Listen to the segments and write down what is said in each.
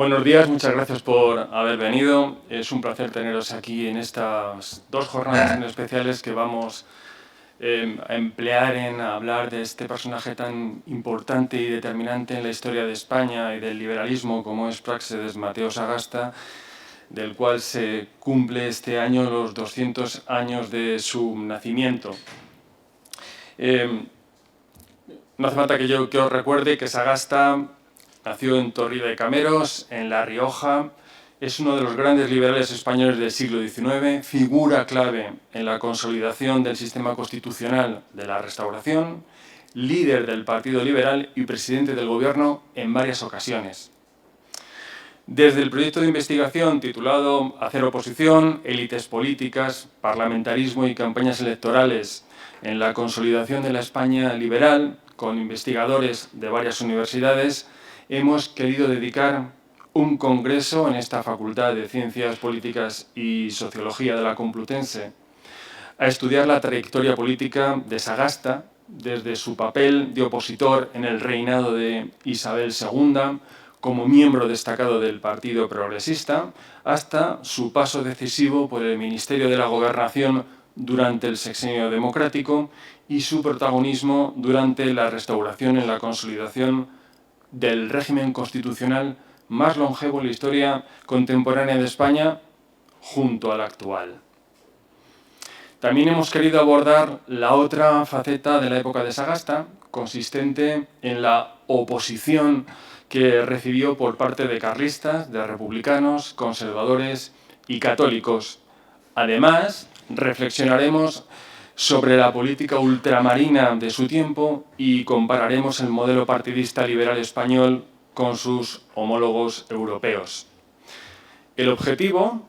Buenos días, muchas gracias por haber venido. Es un placer teneros aquí en estas dos jornadas tan especiales que vamos a emplear en hablar de este personaje tan importante y determinante en la historia de España y del liberalismo como es Práxedes Mateo Sagasta, del cual se cumple este año los 200 años de su nacimiento. No hace falta que os recuerde que Sagasta nació en Torrida de Cameros, en La Rioja. Es uno de los grandes liberales españoles del siglo XIX, figura clave en la consolidación del sistema constitucional de la Restauración, líder del Partido Liberal y presidente del Gobierno en varias ocasiones. Desde el proyecto de investigación titulado Hacer oposición, élites políticas, parlamentarismo y campañas electorales en la consolidación de la España liberal, con investigadores de varias universidades, hemos querido dedicar un congreso en esta Facultad de Ciencias Políticas y Sociología de la Complutense a estudiar la trayectoria política de Sagasta, desde su papel de opositor en el reinado de Isabel II, como miembro destacado del Partido Progresista, hasta su paso decisivo por el Ministerio de la Gobernación durante el Sexenio Democrático y su protagonismo durante la restauración y la consolidación del régimen constitucional más longevo en la historia contemporánea de España, junto al actual. También hemos querido abordar la otra faceta de la época de Sagasta, consistente en la oposición que recibió por parte de carlistas, de republicanos, conservadores y católicos. Además, reflexionaremos sobre la política ultramarina de su tiempo y compararemos el modelo partidista liberal español con sus homólogos europeos. El objetivo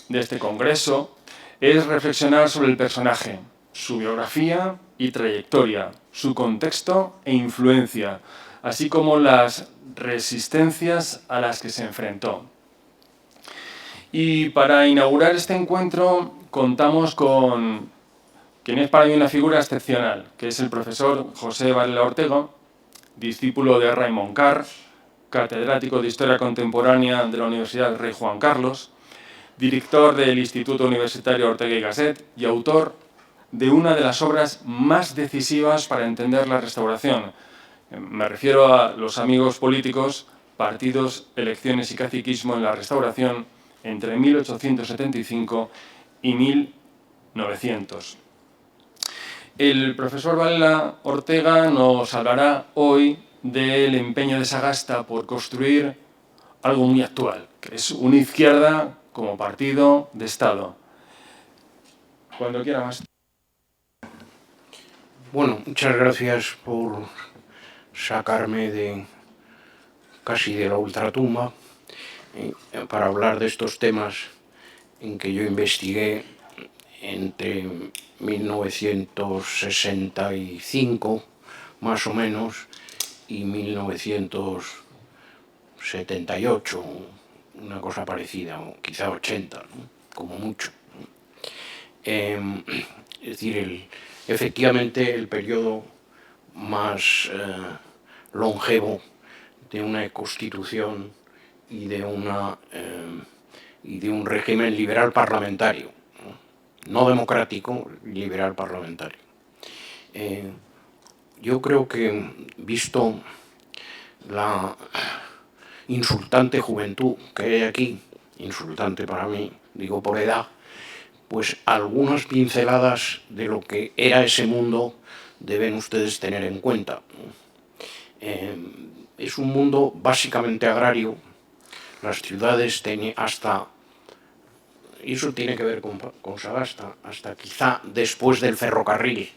de este congreso es reflexionar sobre el personaje, su biografía y trayectoria, su contexto e influencia, así como las resistencias a las que se enfrentó. Y para inaugurar este encuentro contamos con quien es para mí una figura excepcional, que es el profesor José Varela Ortega, discípulo de Raymond Carr, catedrático de Historia Contemporánea de la Universidad Rey Juan Carlos, director del Instituto Universitario Ortega y Gasset y autor de una de las obras más decisivas para entender la Restauración. Me refiero a Los amigos políticos, partidos, elecciones y caciquismo en la Restauración entre 1875 y 1900. El profesor Varela Ortega nos hablará hoy del empeño de Sagasta por construir algo muy actual, que es una izquierda como partido de Estado. Cuando quiera más. Bueno, muchas gracias por sacarme de casi de la ultratumba para hablar de estos temas en que yo investigué entre 1965, más o menos, y 1978, una cosa parecida, o quizá 80, ¿no? Como mucho. Es decir, efectivamente el periodo más longevo de una constitución y de un régimen liberal parlamentario, no democrático, liberal parlamentario. Yo creo que, visto la insultante juventud que hay aquí, insultante para mí, digo por edad, pues algunas pinceladas de lo que era ese mundo deben ustedes tener en cuenta. Es un mundo básicamente agrario. Las ciudades hasta, y eso tiene que ver con Sagasta, hasta quizá después del ferrocarril,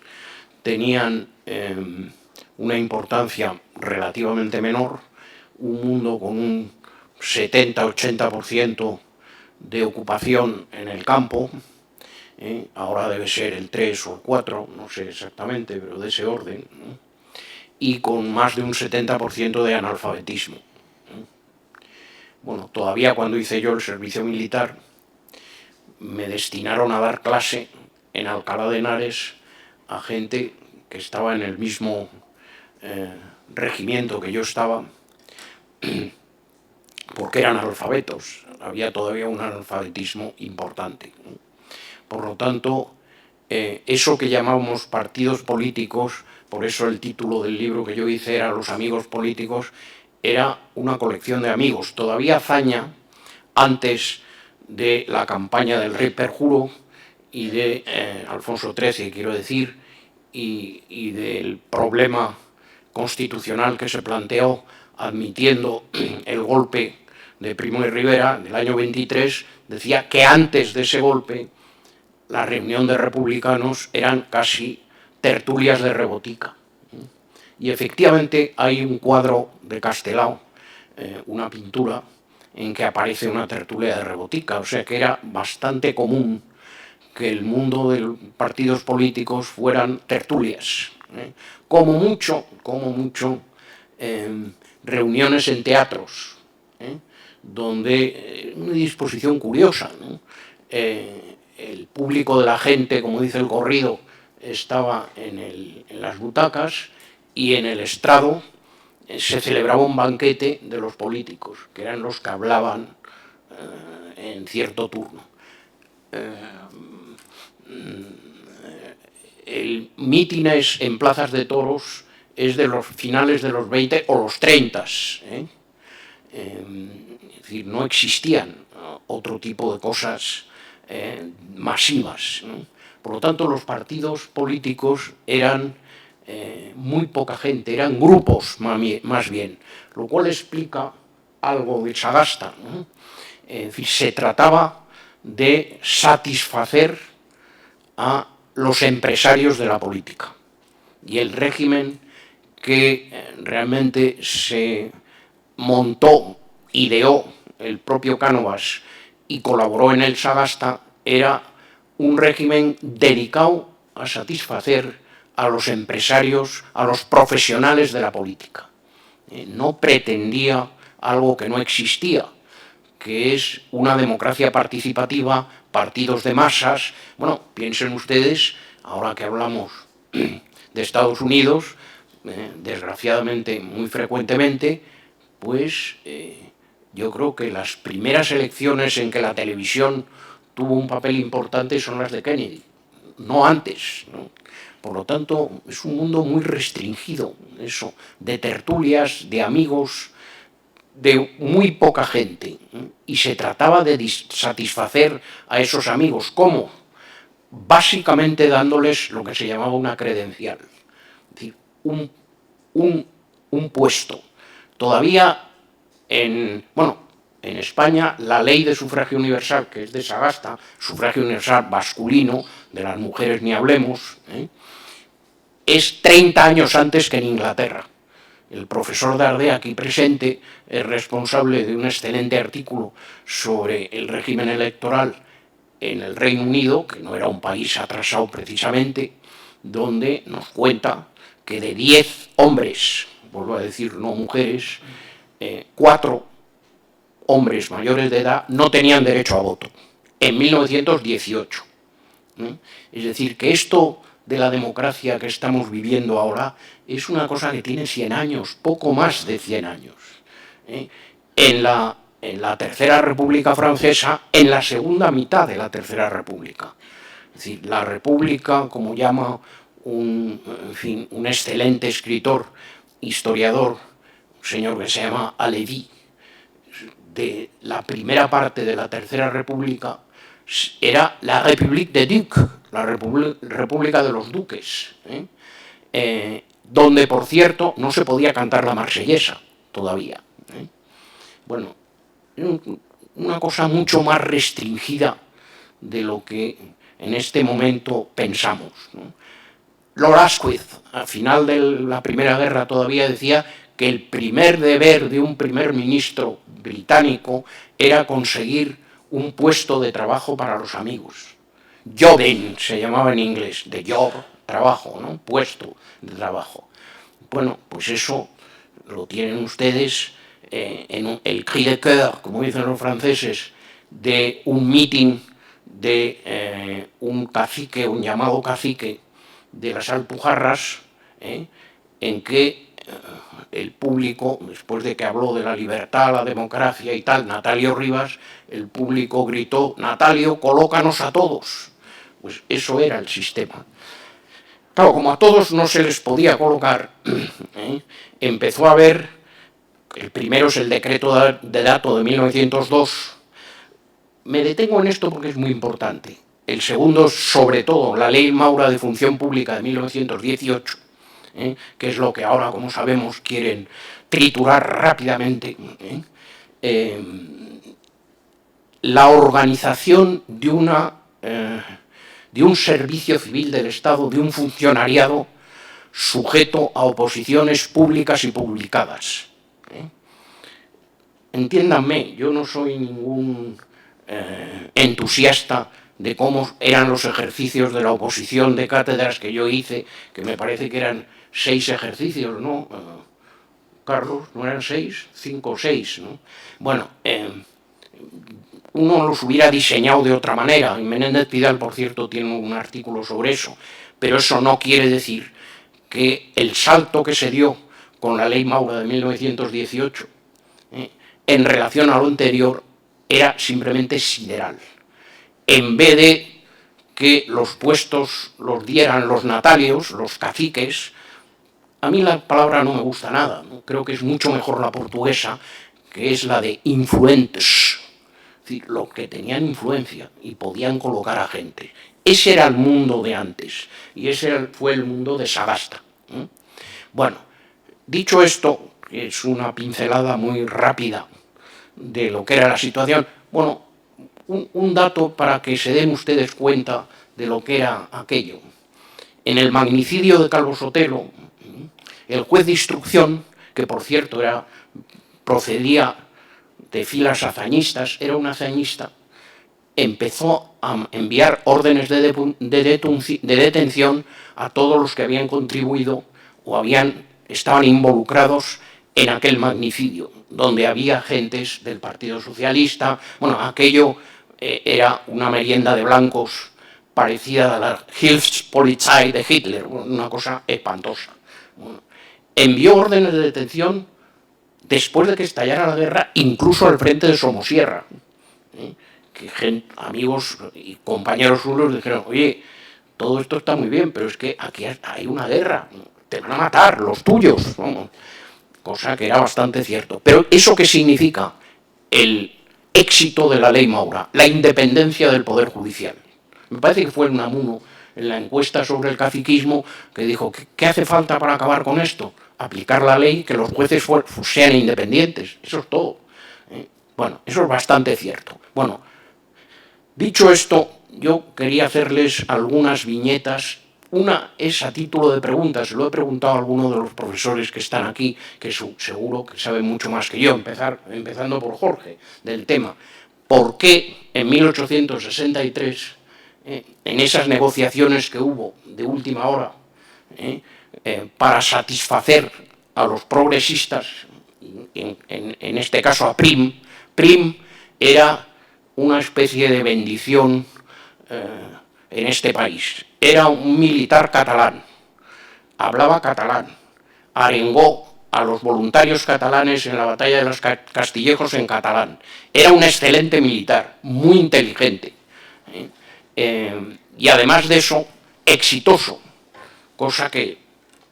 tenían una importancia relativamente menor, un mundo con un 70-80% de ocupación en el campo, ahora debe ser el 3 o el 4, no sé exactamente, pero de ese orden, y con más de un 70% de analfabetismo. Bueno, todavía cuando hice yo el servicio militar, me destinaron a dar clase en Alcalá de Henares a gente que estaba en el mismo regimiento que yo estaba, porque eran analfabetos, había todavía un analfabetismo importante. Por lo tanto, eso que llamamos partidos políticos, por eso el título del libro que yo hice era Los amigos políticos, era una colección de amigos. Todavía Azaña, antes de la campaña del rey perjuro y de Alfonso XIII, quiero decir, y del problema constitucional que se planteó admitiendo el golpe de Primo de Rivera del año 23, decía que antes de ese golpe la reunión de republicanos eran casi tertulias de rebotica. Y efectivamente hay un cuadro de Castelao, una pintura, en que aparece una tertulia de rebotica, o sea que era bastante común que el mundo de los partidos políticos fueran tertulias. Como mucho, reuniones en teatros, donde una disposición curiosa, ¿no? El público de la gente, como dice el corrido, estaba en las butacas y en el estrado se celebraba un banquete de los políticos, que eran los que hablaban en cierto turno. El mítines en plazas de toros es de los finales de los 20 o los 30. Es decir, no existían otro tipo de cosas masivas, ¿no? Por lo tanto, los partidos políticos eran muy poca gente, eran grupos más bien, lo cual explica algo de Sagasta, ¿no? Es decir, se trataba de satisfacer a los empresarios de la política. Y el régimen que realmente se montó, ideó el propio Cánovas y colaboró en el Sagasta, era un régimen dedicado a satisfacer a los empresarios, a los profesionales de la política. No pretendía algo que no existía, que es una democracia participativa, partidos de masas. Bueno, piensen ustedes, ahora que hablamos de Estados Unidos, desgraciadamente muy frecuentemente, pues yo creo que las primeras elecciones en que la televisión tuvo un papel importante son las de Kennedy, no antes, ¿no? Por lo tanto, es un mundo muy restringido, eso, de tertulias, de amigos, de muy poca gente, y se trataba de satisfacer a esos amigos. ¿Cómo? Básicamente dándoles lo que se llamaba una credencial, es decir, un puesto. Todavía en España la ley de sufragio universal, que es de Sagasta, sufragio universal masculino, de las mujeres ni hablemos, es 30 años antes que en Inglaterra. El profesor Dardé, aquí presente, es responsable de un excelente artículo sobre el régimen electoral en el Reino Unido, que no era un país atrasado precisamente, donde nos cuenta que de 10 hombres, vuelvo a decir, no mujeres, 4 hombres mayores de edad no tenían derecho a voto, en 1918. Es decir, que esto de la democracia que estamos viviendo ahora es una cosa que tiene 100 años, poco más de 100 años. En la Tercera República Francesa, en la segunda mitad de la Tercera República. Es decir, la República, como llama un excelente escritor, historiador, un señor que se llama Halévy, de la primera parte de la Tercera República, era la République des Ducs, la República de los Duques, donde, por cierto, no se podía cantar la marsellesa todavía. Bueno, una cosa mucho más restringida de lo que en este momento pensamos, ¿no? Lord Asquith, al final de la Primera Guerra, todavía decía que el primer deber de un primer ministro británico era conseguir un puesto de trabajo para los amigos. Jobbing se llamaba en inglés, de job, trabajo, ¿no? Puesto de trabajo. Bueno, pues eso lo tienen ustedes en el cri de cœur, como dicen los franceses, de un meeting de un cacique, un llamado cacique de las Alpujarras, en que el público, después de que habló de la libertad, la democracia y tal, Natalio Rivas, el público gritó: Natalio, colócanos a todos. Pues eso era el sistema. Claro, como a todos no se les podía colocar, empezó a haber, el primero es el decreto de dato de 1902, me detengo en esto porque es muy importante. El segundo, sobre todo, la Ley Maura de Función Pública de 1918, que es lo que ahora, como sabemos, quieren triturar rápidamente, la organización de un servicio civil del Estado, de un funcionariado sujeto a oposiciones públicas y publicadas. Entiéndanme, yo no soy ningún entusiasta de cómo eran los ejercicios de la oposición de cátedras que yo hice, que me parece que eran 6 ejercicios, ¿no? Carlos, ¿no eran 6? 5 o 6, ¿no? Bueno, uno los hubiera diseñado de otra manera, y Menéndez Pidal, por cierto, tiene un artículo sobre eso, pero eso no quiere decir que el salto que se dio con la Ley Maura de 1918 en relación a lo anterior era simplemente sideral. En vez de que los puestos los dieran los natalios, los caciques, a mí la palabra no me gusta nada, ¿no? Creo que es mucho mejor la portuguesa, que es la de influentes, es decir, los que tenían influencia y podían colocar a gente. Ese era el mundo de antes, y ese fue el mundo de Sagasta. Bueno, dicho esto, que es una pincelada muy rápida de lo que era la situación, bueno, un dato para que se den ustedes cuenta de lo que era aquello. En el magnicidio de Calvo Sotelo, el juez de instrucción, que por cierto procedía de filas hazañistas, era un hazañista, empezó a enviar órdenes de detención a todos los que habían contribuido o estaban involucrados en aquel magnicidio, donde había gentes del Partido Socialista. Bueno, aquello era una merienda de blancos parecida a la Hilfspolizei de Hitler, una cosa espantosa. Bueno, envió órdenes de detención después de que estallara la guerra, incluso al frente de Somosierra. Que amigos y compañeros suyos dijeron: oye, todo esto está muy bien, pero es que aquí hay una guerra, te van a matar los tuyos, ¿no? Cosa que era bastante cierto. Pero ¿eso qué significa? El éxito de la Ley Maura, la independencia del Poder Judicial. Me parece que fue el Unamuno, en la encuesta sobre el caciquismo, que dijo: ¿qué hace falta para acabar con esto? Aplicar la ley, que los jueces sean independientes. Eso es todo. Bueno, eso es bastante cierto. Bueno, dicho esto, yo quería hacerles algunas viñetas. Una es a título de pregunta, se lo he preguntado a alguno de los profesores que están aquí, que seguro que saben mucho más que yo, empezando por Jorge, del tema. ¿Por qué en 1863, en esas negociaciones que hubo de última hora, para satisfacer a los progresistas, en este caso a Prim era una especie de bendición en este país? Era un militar catalán, hablaba catalán, arengó a los voluntarios catalanes en la batalla de los Castillejos en catalán. Era un excelente militar, muy inteligente, y además de eso, exitoso, cosa que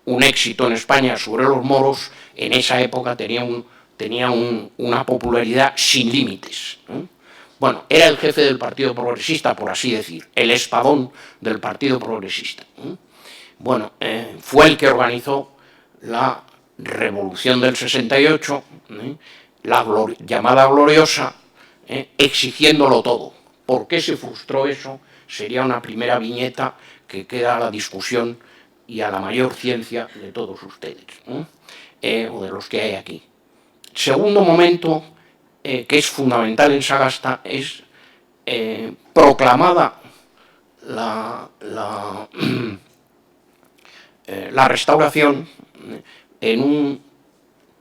un éxito en España sobre los moros en esa época tenía una popularidad sin límites. Bueno, era el jefe del Partido Progresista, por así decir, el espadón del Partido Progresista. Bueno, fue el que organizó la Revolución del 68, la llamada Gloriosa, exigiéndolo todo. ¿Por qué se frustró eso? Sería una primera viñeta que queda a la discusión y a la mayor ciencia de todos ustedes, o de los que hay aquí. Segundo momento, que es fundamental en Sagasta, es proclamada la restauración en un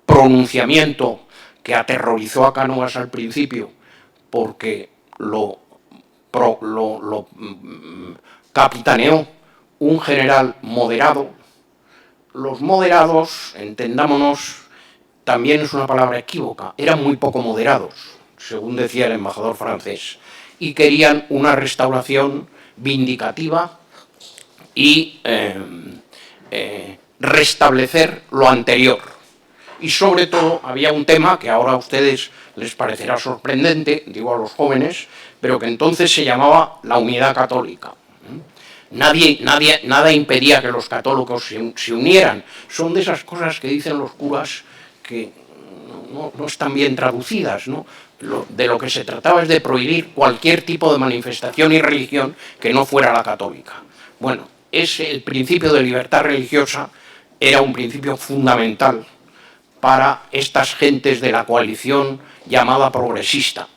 pronunciamiento que aterrorizó a Cánovas al principio, porque lo capitaneó un general moderado, los moderados, entendámonos, también es una palabra equívoca, eran muy poco moderados, según decía el embajador francés, y querían una restauración vindicativa y restablecer lo anterior. Y sobre todo había un tema que ahora a ustedes les parecerá sorprendente, digo a los jóvenes, pero que entonces se llamaba la unidad católica. Nada impedía que los católicos se unieran. Son de esas cosas que dicen los curas que no están bien traducidas, ¿no? De lo que se trataba es de prohibir cualquier tipo de manifestación y religión que no fuera la católica. Bueno, el principio de libertad religiosa era un principio fundamental para estas gentes de la coalición llamada progresista.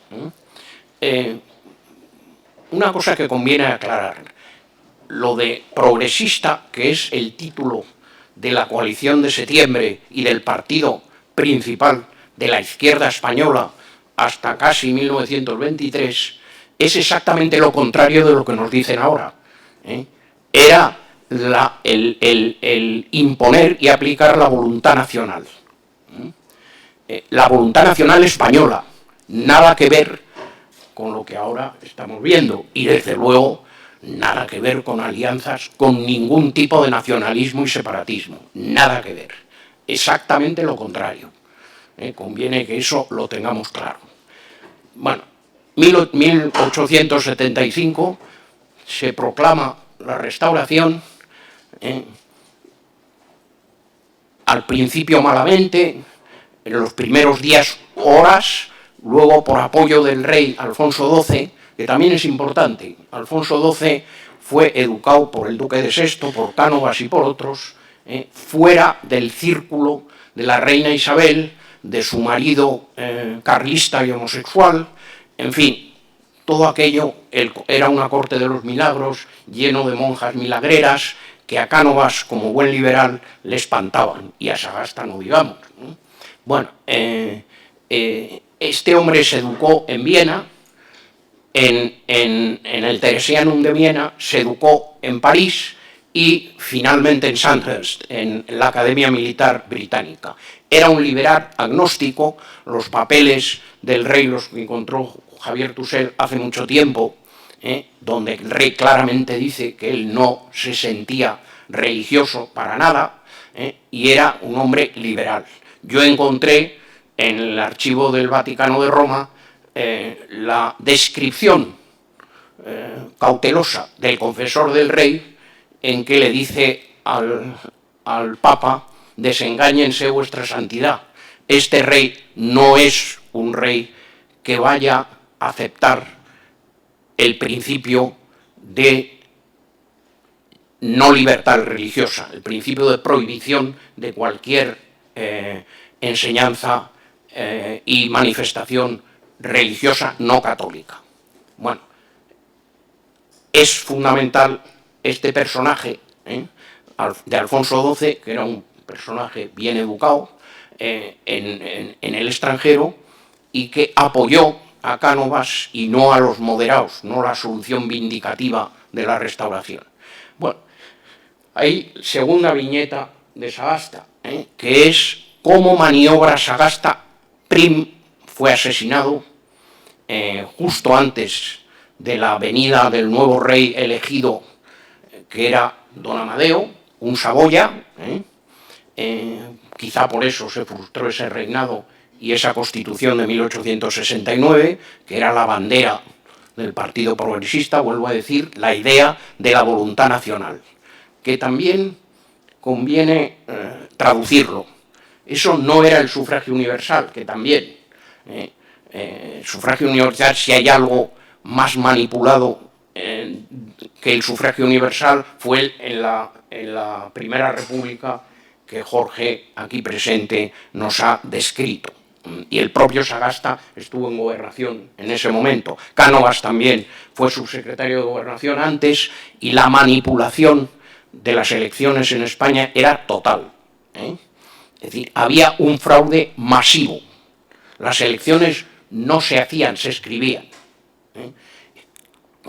Una cosa que conviene aclarar, lo de progresista, que es el título de la coalición de septiembre y del partido principal de la izquierda española hasta casi 1923, es exactamente lo contrario de lo que nos dicen ahora. Era el imponer y aplicar la voluntad nacional. La voluntad nacional española, nada que ver con lo que ahora estamos viendo, y desde luego nada que ver con alianzas con ningún tipo de nacionalismo y separatismo, nada que ver, exactamente lo contrario. Conviene que eso lo tengamos claro. Bueno, 1875 se proclama la Restauración, al principio malamente, en los primeros días, horas, luego por apoyo del rey Alfonso XII, que también es importante. Alfonso XII fue educado por el duque de Sexto, por Cánovas y por otros, fuera del círculo de la reina Isabel, de su marido carlista y homosexual, en fin, todo aquello era una corte de los milagros, lleno de monjas milagreras, que a Cánovas, como buen liberal, le espantaban, y a Sagasta no digamos, ¿no? Bueno, este hombre se educó en Viena, en el Theresianum de Viena, se educó en París y finalmente en Sandhurst, en la Academia Militar Británica. Era un liberal agnóstico, los papeles del rey los encontró Javier Tussell hace mucho tiempo, donde el rey claramente dice que él no se sentía religioso para nada, y era un hombre liberal. Yo encontré en el archivo del Vaticano de Roma la descripción cautelosa del confesor del rey, en que le dice al Papa: desengáñense vuestra santidad, este rey no es un rey que vaya a aceptar el principio de no libertad religiosa, el principio de prohibición de cualquier enseñanza y manifestación religiosa no católica. Bueno, es fundamental este personaje de Alfonso XII, que era un personaje bien educado en el extranjero, y que apoyó a Cánovas y no a los moderados, no la solución vindicativa de la Restauración. Bueno, hay segunda viñeta de Sagasta, que es cómo maniobra Sagasta. Prim fue asesinado justo antes de la venida del nuevo rey elegido, que era don Amadeo, un Saboya, quizá por eso se frustró ese reinado y esa constitución de 1869, que era la bandera del Partido Progresista, vuelvo a decir, la idea de la voluntad nacional, que también conviene traducirlo. Eso no era el sufragio universal, que también, sufragio universal, si hay algo más manipulado que el sufragio universal, fue en la Primera República que Jorge, aquí presente, nos ha descrito. Y el propio Sagasta estuvo en gobernación en ese momento. Cánovas también fue subsecretario de Gobernación antes, y la manipulación de las elecciones en España era total. Es decir, había un fraude masivo. Las elecciones no se hacían, se escribían.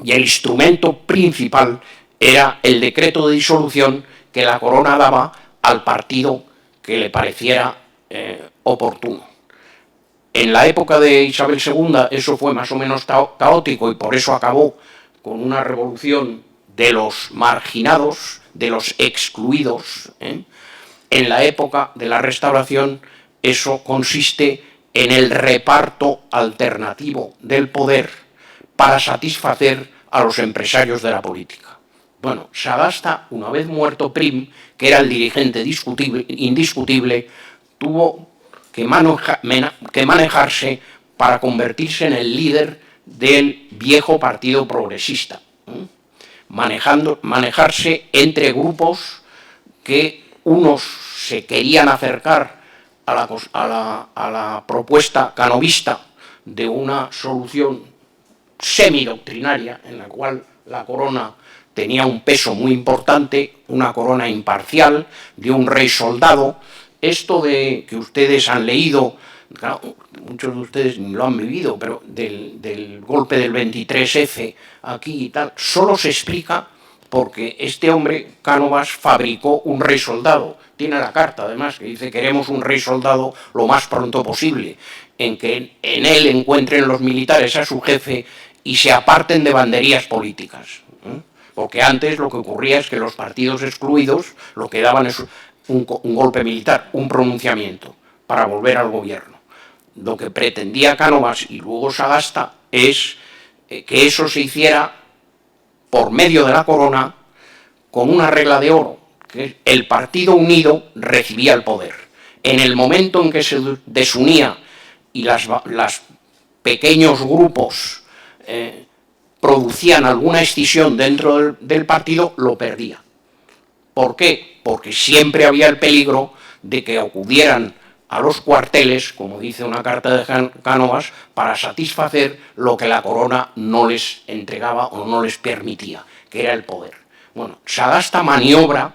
Y el instrumento principal era el decreto de disolución que la corona daba al partido que le pareciera oportuno. En la época de Isabel II eso fue más o menos caótico y por eso acabó con una revolución de los marginados, de los excluidos. En la época de la Restauración eso consiste en el reparto alternativo del poder para satisfacer a los empresarios de la política. Bueno, Sagasta, una vez muerto Prim, que era el dirigente indiscutible, tuvo que manejarse para convertirse en el líder del viejo Partido Progresista, manejarse entre grupos que unos se querían acercar a la propuesta canovista de una solución semidoctrinaria en la cual la corona tenía un peso muy importante, una corona imparcial, de un rey soldado. Esto de que ustedes han leído, claro, muchos de ustedes ni lo han vivido, pero del golpe del 23F aquí y tal, solo se explica porque este hombre, Cánovas, fabricó un rey soldado. Tiene la carta, además, que dice: queremos un rey soldado lo más pronto posible, en que en él encuentren los militares a su jefe y se aparten de banderías políticas. Porque antes lo que ocurría es que los partidos excluidos lo que daban es un golpe militar, un pronunciamiento, para volver al gobierno. Lo que pretendía Cánovas y luego Sagasta es que eso se hiciera por medio de la corona con una regla de oro, que el partido unido recibía el poder. En el momento en que se desunía y los pequeños grupos producían alguna escisión dentro del partido, lo perdía. ¿Por qué? Porque siempre había el peligro de que acudieran a los cuarteles, como dice una carta de Cánovas, para satisfacer lo que la corona no les entregaba o no les permitía, que era el poder. Bueno, Sagasta maniobra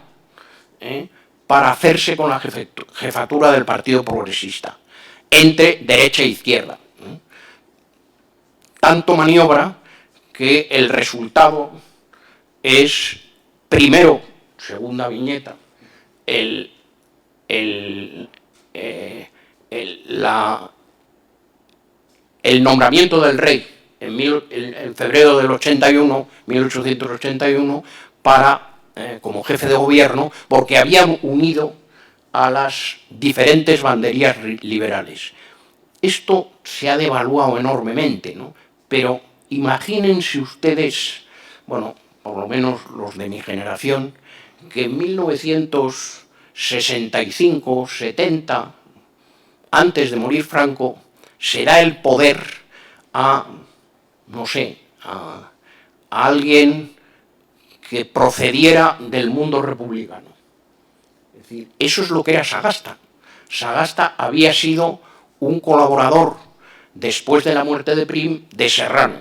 para hacerse con la jefatura del Partido Progresista, entre derecha e izquierda. Tanto maniobra que el resultado es, primero, segunda viñeta, el nombramiento del rey en febrero del 1881, como jefe de gobierno, porque habían unido a las diferentes banderías liberales. Esto se ha devaluado enormemente, ¿no? Pero imagínense ustedes, bueno, por lo menos los de mi generación, que en 1965, 70, antes de morir Franco, se da el poder a, no sé, a alguien que procediera del mundo republicano. Es decir, eso es lo que era Sagasta. Sagasta había sido un colaborador, después de la muerte de Prim, de Serrano.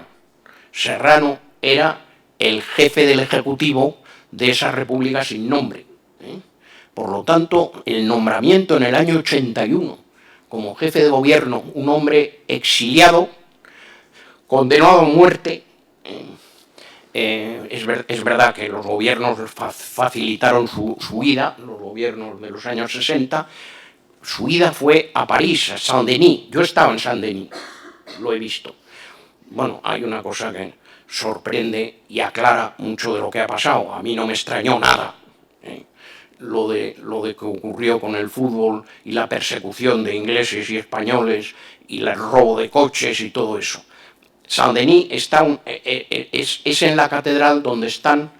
Serrano era el jefe del ejecutivo de esa república sin nombre. Por lo tanto, el nombramiento en el año 81 como jefe de gobierno, un hombre exiliado, condenado a muerte. Es verdad que los gobiernos facilitaron su huida, los gobiernos de los años 60. Su ida fue a París, a Saint-Denis. Yo estaba en Saint-Denis, lo he visto. Bueno, hay una cosa que sorprende y aclara mucho de lo que ha pasado. A mí no me extrañó nada lo de que ocurrió con el fútbol y la persecución de ingleses y españoles y el robo de coches y todo eso. Saint-Denis es en la catedral donde están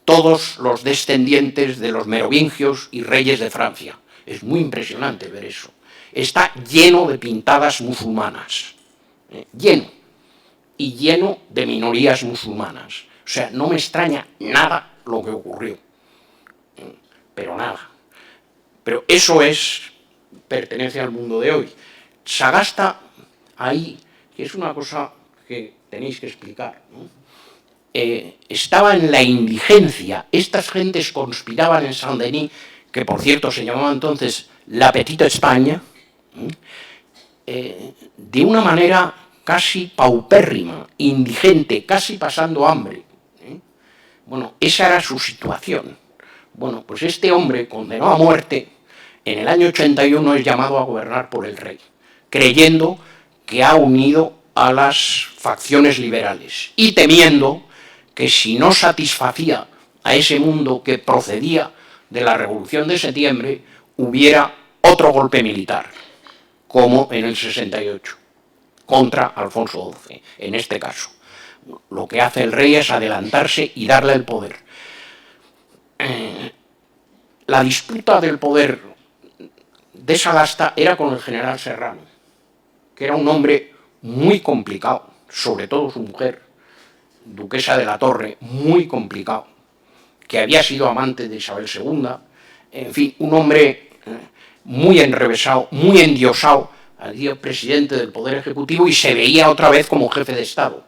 todos los descendientes de los merovingios y reyes de Francia. Es muy impresionante ver eso. Está lleno de pintadas musulmanas. Lleno. Y lleno de minorías musulmanas. O sea, no me extraña nada lo que ocurrió. Pero nada. Pero eso pertenece al mundo de hoy. Sagasta, ahí, que es una cosa que tenéis que explicar, ¿no? Estaba en la indigencia. Estas gentes conspiraban en Saint-Denis, que por cierto se llamaba entonces la Petite España, de una manera casi paupérrima, indigente, casi pasando hambre. Bueno, esa era su situación. Bueno, pues este hombre, condenado a muerte, en el año 81 es llamado a gobernar por el rey, creyendo que ha unido a las facciones liberales y temiendo que si no satisfacía a ese mundo que procedía de la Revolución de Septiembre, hubiera otro golpe militar, como en el 68, contra Alfonso XII, en este caso. Lo que hace el rey es adelantarse y darle el poder. La disputa del poder de Sagasta era con el general Serrano, que era un hombre muy complicado, sobre todo su mujer, duquesa de la Torre, muy complicado, que había sido amante de Isabel II, en fin, un hombre muy enrevesado, muy endiosado, al día presidente del Poder Ejecutivo, y se veía otra vez como jefe de Estado.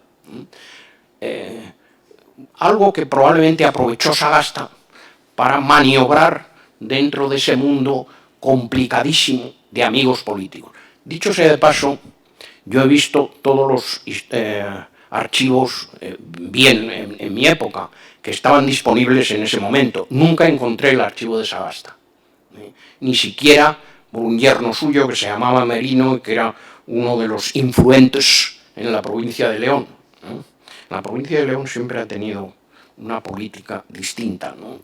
Algo que probablemente aprovechó Sagasta para maniobrar dentro de ese mundo complicadísimo de amigos políticos. Dicho sea de paso, yo he visto todos los archivos bien en mi época, que estaban disponibles en ese momento. Nunca encontré el archivo de Sagasta. Ni siquiera por un yerno suyo que se llamaba Merino, que era uno de los influentes en la provincia de León. La provincia de León siempre ha tenido una política distinta, ¿no?,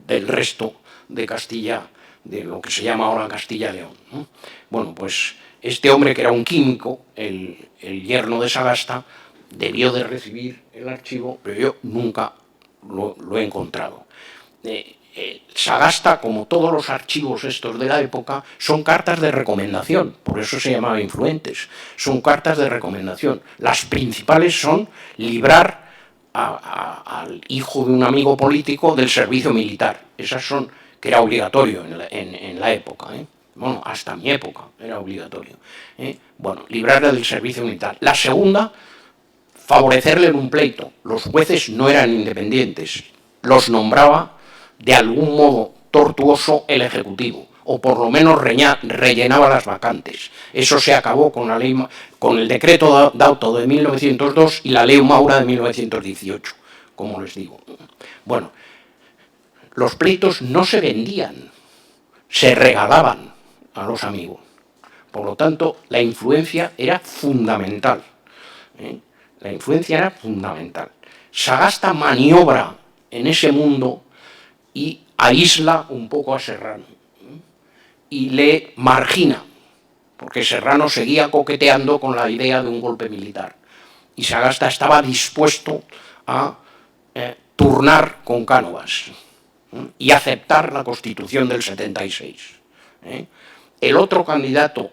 del resto de Castilla, de lo que se llama ahora Castilla-León, ¿no? Bueno, pues este hombre, que era un químico, el yerno de Sagasta, debió de recibir el archivo, pero yo nunca lo he encontrado. Sagasta, como todos los archivos estos de la época, son cartas de recomendación, por eso se llamaba influentes, son cartas de recomendación. Las principales son librar al hijo de un amigo político del servicio militar. Esas son, que era obligatorio en la época, bueno, hasta mi época era obligatorio. Bueno, librarle del servicio militar. La segunda, favorecerle en un pleito. Los jueces no eran independientes, los nombraba de algún modo tortuoso el Ejecutivo, o por lo menos rellenaba las vacantes. Eso se acabó con la ley, con el decreto Dauto de 1902 y la ley Maura de 1918, como les digo. Bueno, los pleitos no se vendían, se regalaban a los amigos. Por lo tanto, la influencia era fundamental. La influencia era fundamental. Sagasta maniobra en ese mundo y aísla un poco a Serrano y le margina, porque Serrano seguía coqueteando con la idea de un golpe militar y Sagasta estaba dispuesto a turnar con Cánovas y aceptar la Constitución del 76. El otro candidato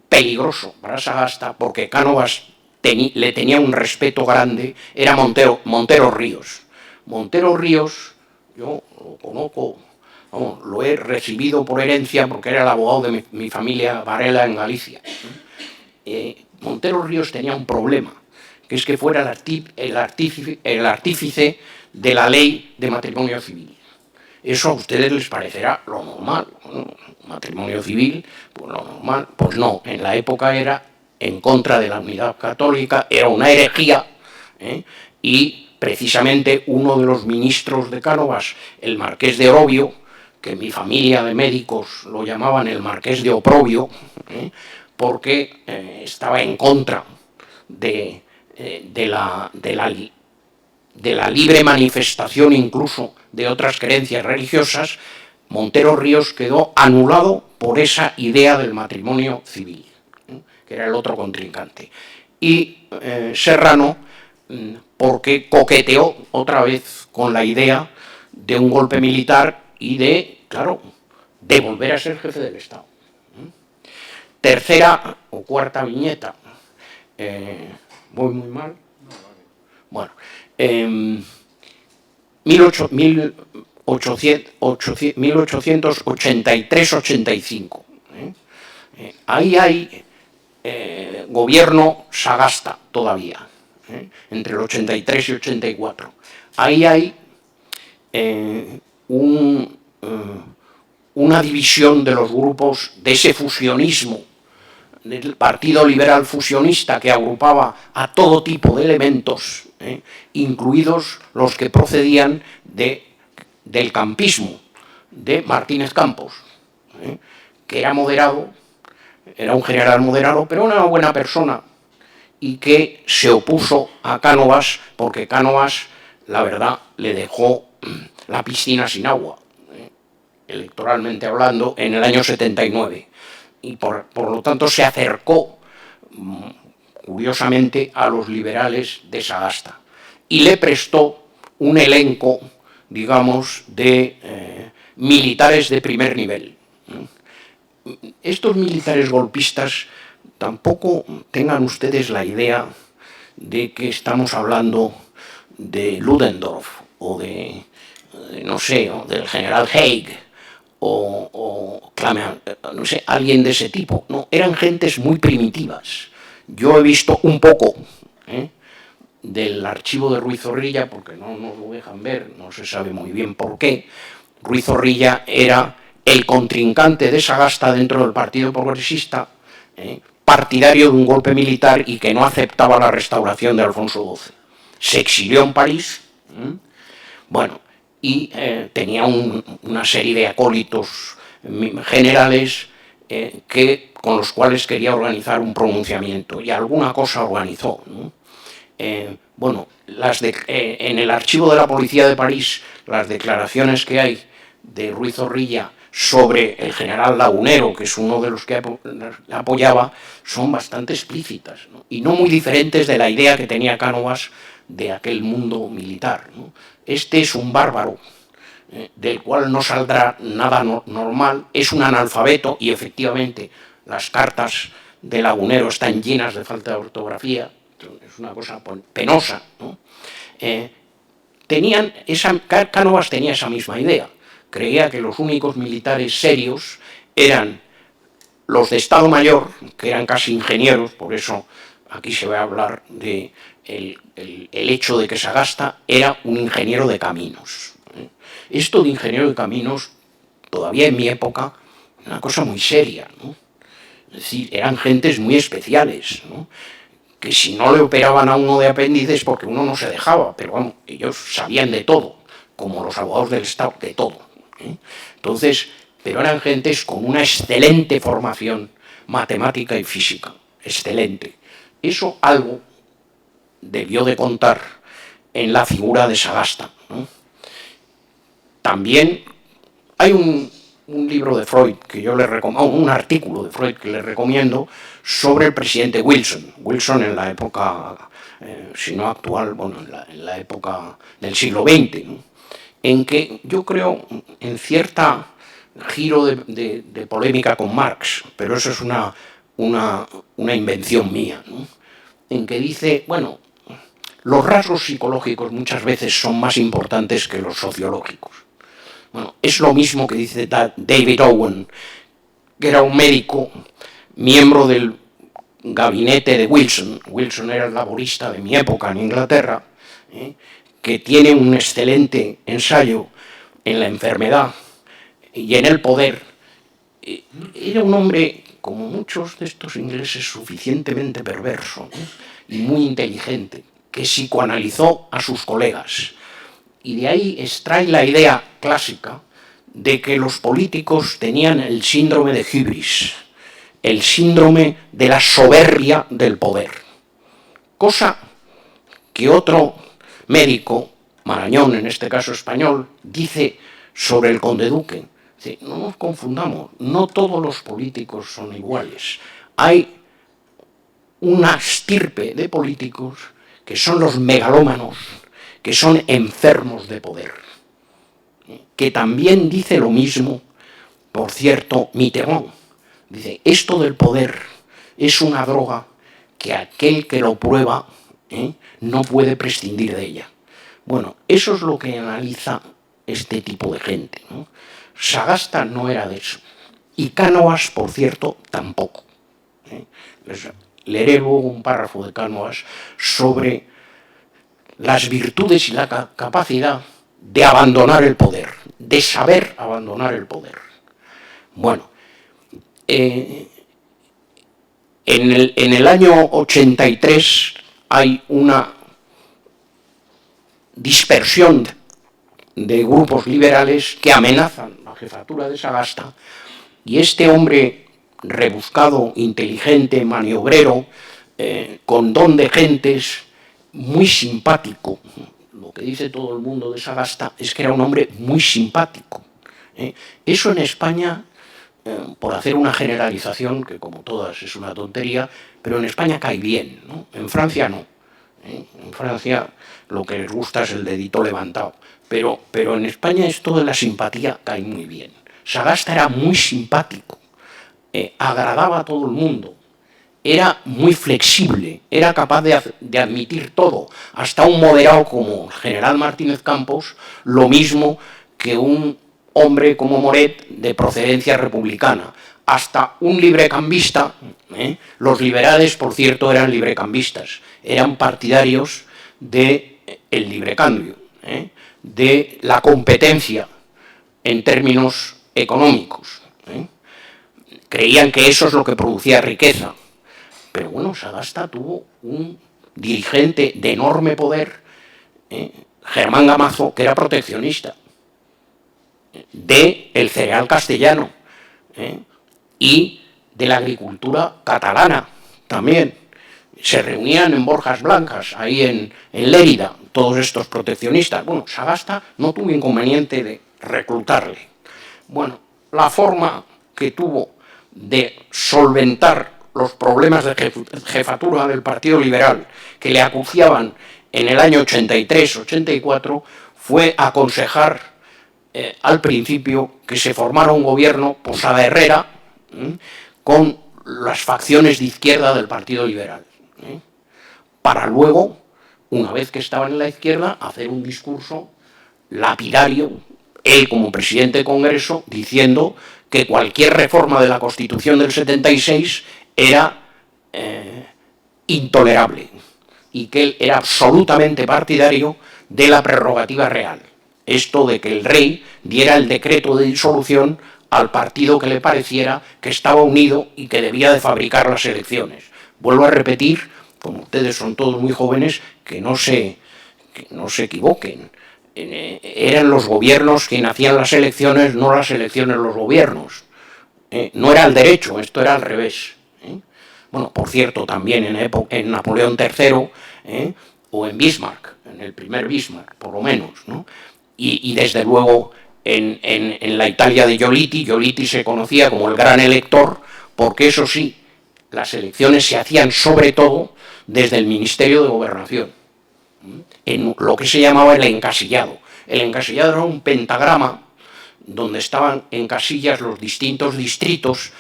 peligroso para Sagasta, porque Cánovas le tenía un respeto grande, era Montero Ríos. Montero Ríos, yo lo conozco, vamos, lo he recibido por herencia porque era el abogado de mi familia Varela en Galicia. Montero Ríos tenía un problema, que es que fuera el artífice de la ley de matrimonio civil. Eso a ustedes les parecerá lo normal, ¿no? Matrimonio civil, pues lo normal, pues no, en la época era en contra de la unidad católica, era una herejía, y precisamente uno de los ministros de Cánovas, el marqués de Orobio, que mi familia de médicos lo llamaban el marqués de Oprobio, porque estaba en contra de la libre manifestación incluso de otras creencias religiosas. Montero Ríos quedó anulado por esa idea del matrimonio civil, que era el otro contrincante. Y Serrano, porque coqueteó otra vez con la idea de un golpe militar y de, claro, de volver a ser jefe del Estado. Tercera o cuarta viñeta. Voy muy mal. Bueno, 1883-85. Ahí hay gobierno Sagasta todavía, entre el 83 y 84. Ahí hay una división de los grupos de ese fusionismo, del Partido Liberal Fusionista, que agrupaba a todo tipo de elementos, incluidos los que procedían de del campismo de Martínez Campos, que era moderado, era un general moderado, pero una buena persona, y que se opuso a Cánovas porque Cánovas, la verdad, le dejó la piscina sin agua, electoralmente hablando, en el año 79. Y por lo tanto se acercó, curiosamente, a los liberales de Sagasta y le prestó un elenco, digamos, de militares de primer nivel. Estos militares golpistas, tampoco tengan ustedes la idea de que estamos hablando de Ludendorff o de no sé, o del general Haig o no sé, alguien de ese tipo. No, eran gentes muy primitivas. Yo he visto un poco del archivo de Ruiz Zorrilla, porque no nos lo dejan ver, no se sabe muy bien por qué. Ruiz Zorrilla era el contrincante de Sagasta dentro del Partido Progresista, partidario de un golpe militar y que no aceptaba la restauración de Alfonso XII. Se exilió en París, bueno, y tenía una serie de acólitos generales con los cuales quería organizar un pronunciamiento, y alguna cosa organizó, ¿no? Bueno, en el archivo de la Policía de París, las declaraciones que hay de Ruiz Zorrilla sobre el general Lagunero, que es uno de los que apoyaba, son bastante explícitas, ¿no? Y no muy diferentes de la idea que tenía Cánovas de aquel mundo militar, ¿no? Este es un bárbaro, del cual no saldrá nada normal, es un analfabeto, y efectivamente las cartas de Lagunero están llenas de falta de ortografía, es una cosa penosa, ¿no? Cánovas tenía esa misma idea. Creía que los únicos militares serios eran los de Estado Mayor, que eran casi ingenieros, por eso aquí se va a hablar de el hecho de que Sagasta era un ingeniero de caminos. Esto de ingeniero de caminos, todavía en mi época, una cosa muy seria, ¿no? Es decir, eran gentes muy especiales, ¿no? Que si no le operaban a uno de apéndices, porque uno no se dejaba, pero vamos, ellos sabían de todo, como los abogados del Estado, de todo. Entonces, pero eran gentes con una excelente formación matemática y física, excelente. Eso algo debió de contar en la figura de Sagasta, ¿no? También hay un libro de Freud que yo le recomiendo, un artículo de Freud que le recomiendo sobre el presidente Wilson. Wilson en la época, si no actual, bueno, en la época del siglo XX, ¿no? En que yo creo en cierta giro de polémica con Marx, pero eso es una invención mía, ¿no? En que dice, bueno, los rasgos psicológicos muchas veces son más importantes que los sociológicos. Bueno, es lo mismo que dice David Owen, que era un médico, miembro del gabinete de Wilson. Wilson era el laborista de mi época en Inglaterra, que tiene un excelente ensayo en la enfermedad y en el poder. Era un hombre, como muchos de estos ingleses, suficientemente perverso, y muy inteligente, que psicoanalizó a sus colegas. Y de ahí extrae la idea clásica de que los políticos tenían el síndrome de hibris, el síndrome de la soberbia del poder. Cosa que otro médico, Marañón en este caso español, dice sobre el conde Duque. Dice, no nos confundamos, no todos los políticos son iguales. Hay una estirpe de políticos que son los megalómanos, que son enfermos de poder, que también dice lo mismo, por cierto, Mitterrand. Dice, esto del poder es una droga que aquel que lo prueba no puede prescindir de ella. Bueno, eso es lo que analiza este tipo de gente, ¿no? Sagasta no era de eso, y Cánovas, por cierto, tampoco. Leeré luego un párrafo de Cánovas sobre las virtudes y la capacidad de abandonar el poder, de saber abandonar el poder. Bueno, en el año 83 hay una dispersión de grupos liberales que amenazan la jefatura de Sagasta, y este hombre rebuscado, inteligente, maniobrero, con don de gentes, muy simpático. Lo que dice todo el mundo de Sagasta es que era un hombre muy simpático. Eso en España, por hacer una generalización, que como todas es una tontería, pero en España cae bien, ¿no? En Francia no. En Francia lo que les gusta es el dedito levantado. Pero en España esto de la simpatía cae muy bien. Sagasta era muy simpático, agradaba a todo el mundo, era muy flexible, era capaz de admitir todo, hasta un moderado como el general Martínez Campos, lo mismo que un hombre como Moret de procedencia republicana, hasta un librecambista. Los liberales, por cierto, eran librecambistas, eran partidarios del librecambio, de la competencia en términos económicos. Creían que eso es lo que producía riqueza. Pero bueno, Sagasta tuvo un dirigente de enorme poder, Germán Gamazo, que era proteccionista del cereal castellano y de la agricultura catalana también. Se reunían en Borjas Blancas, ahí en Lérida, todos estos proteccionistas. Bueno, Sagasta no tuvo inconveniente de reclutarle. Bueno, la forma que tuvo de solventar los problemas de jefatura del Partido Liberal que le acuciaban en el año 83-84 fue aconsejar al principio que se formara un gobierno Posada Herrera con las facciones de izquierda del Partido Liberal, para luego, una vez que estaban en la izquierda, hacer un discurso lapidario, él como presidente de Congreso, diciendo que cualquier reforma de la Constitución del 76 era intolerable y que él era absolutamente partidario de la prerrogativa real. Esto de que el rey diera el decreto de disolución al partido que le pareciera que estaba unido y que debía de fabricar las elecciones. Vuelvo a repetir, como ustedes son todos muy jóvenes, que no se equivoquen. Eran los gobiernos quienes hacían las elecciones, no las elecciones los gobiernos. No era el derecho, esto era al revés. Bueno, por cierto, también en Napoleón III o en Bismarck, en el primer Bismarck, por lo menos, ¿no? Y desde luego en la Italia de Giolitti se conocía como el gran elector, porque eso sí, las elecciones se hacían sobre todo desde el Ministerio de Gobernación, en lo que se llamaba el encasillado. El encasillado era un pentagrama donde estaban en casillas los distintos distritos,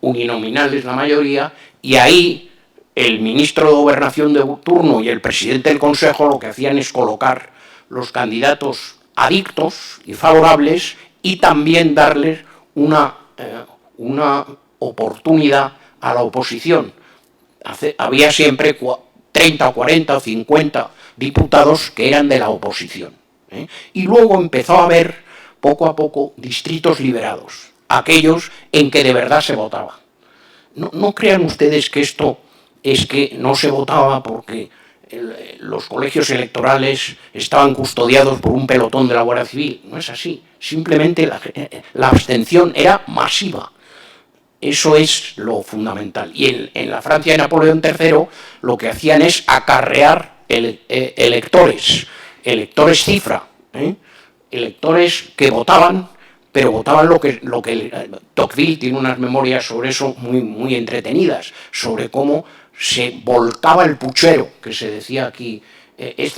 uninominales la mayoría, y ahí el ministro de Gobernación de turno y el presidente del Consejo lo que hacían es colocar los candidatos adictos y favorables y también darles una oportunidad a la oposición. Había siempre 30 o 40 o 50 diputados que eran de la oposición. Y luego empezó a haber, poco a poco, distritos liberados, aquellos en que de verdad se votaba. No crean ustedes que esto es que no se votaba porque los colegios electorales estaban custodiados por un pelotón de la Guardia Civil. No es así. Simplemente la abstención era masiva. Eso es lo fundamental. Y en la Francia de Napoleón III lo que hacían es acarrear electores cifra, electores que votaban, pero votaban lo que Tocqueville tiene unas memorias sobre eso muy entretenidas, sobre cómo se volcaba el puchero, que se decía aquí,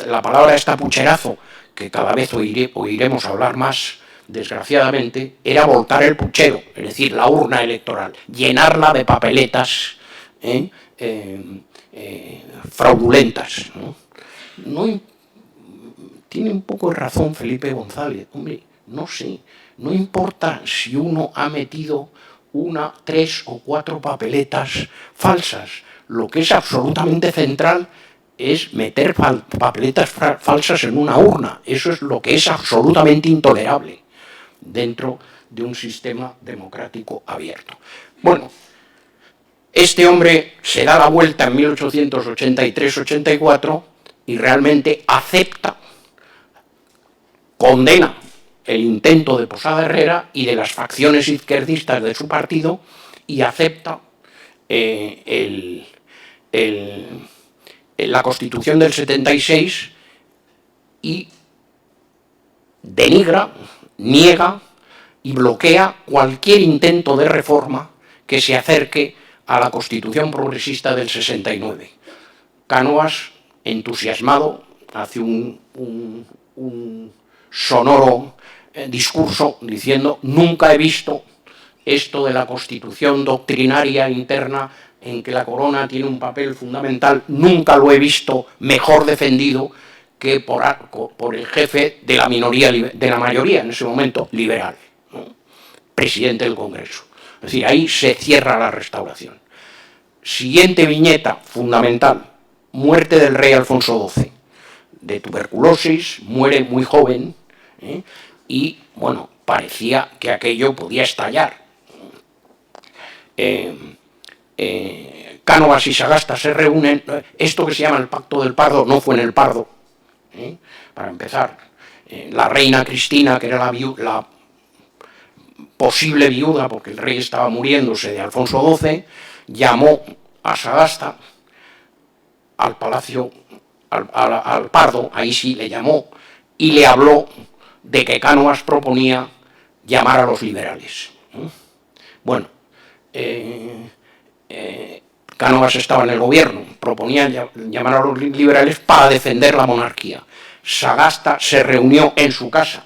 la palabra esta pucherazo, que cada vez oiremos hablar más, desgraciadamente, era volcar el puchero, es decir, la urna electoral, llenarla de papeletas fraudulentas. Tiene un poco de razón Felipe González. Hombre, no sé, no importa si uno ha metido 1, 3 o 4 papeletas falsas. Lo que es absolutamente central es meter papeletas falsas en una urna. Eso es lo que es absolutamente intolerable dentro de un sistema democrático abierto. Bueno, este hombre se da la vuelta en 1883-84 y realmente acepta, condena el intento de Posada Herrera y de las facciones izquierdistas de su partido y acepta la Constitución del 76 y denigra, niega y bloquea cualquier intento de reforma que se acerque a la Constitución progresista del 69. Cánovas, entusiasmado, hace un sonoro discurso diciendo: nunca he visto esto de la Constitución doctrinaria interna en que la corona tiene un papel fundamental, nunca lo he visto mejor defendido que por el jefe de la minoría, de la mayoría en ese momento liberal, ¿no? Presidente del Congreso. Es decir, ahí se cierra la Restauración. Siguiente viñeta fundamental: muerte del rey Alfonso XII, de tuberculosis, muere muy joven, y bueno, parecía que aquello podía estallar. Cánovas y Sagasta se reúnen. Esto que se llama el Pacto del Pardo no fue en el Pardo, para empezar. La reina Cristina, que era la posible viuda, porque el rey estaba muriéndose, de Alfonso XII, llamó a Sagasta al palacio, al Pardo, ahí sí le llamó, y le habló de que Cánovas proponía llamar a los liberales. Bueno, Cánovas estaba en el gobierno, proponía llamar a los liberales para defender la monarquía. Sagasta se reunió en su casa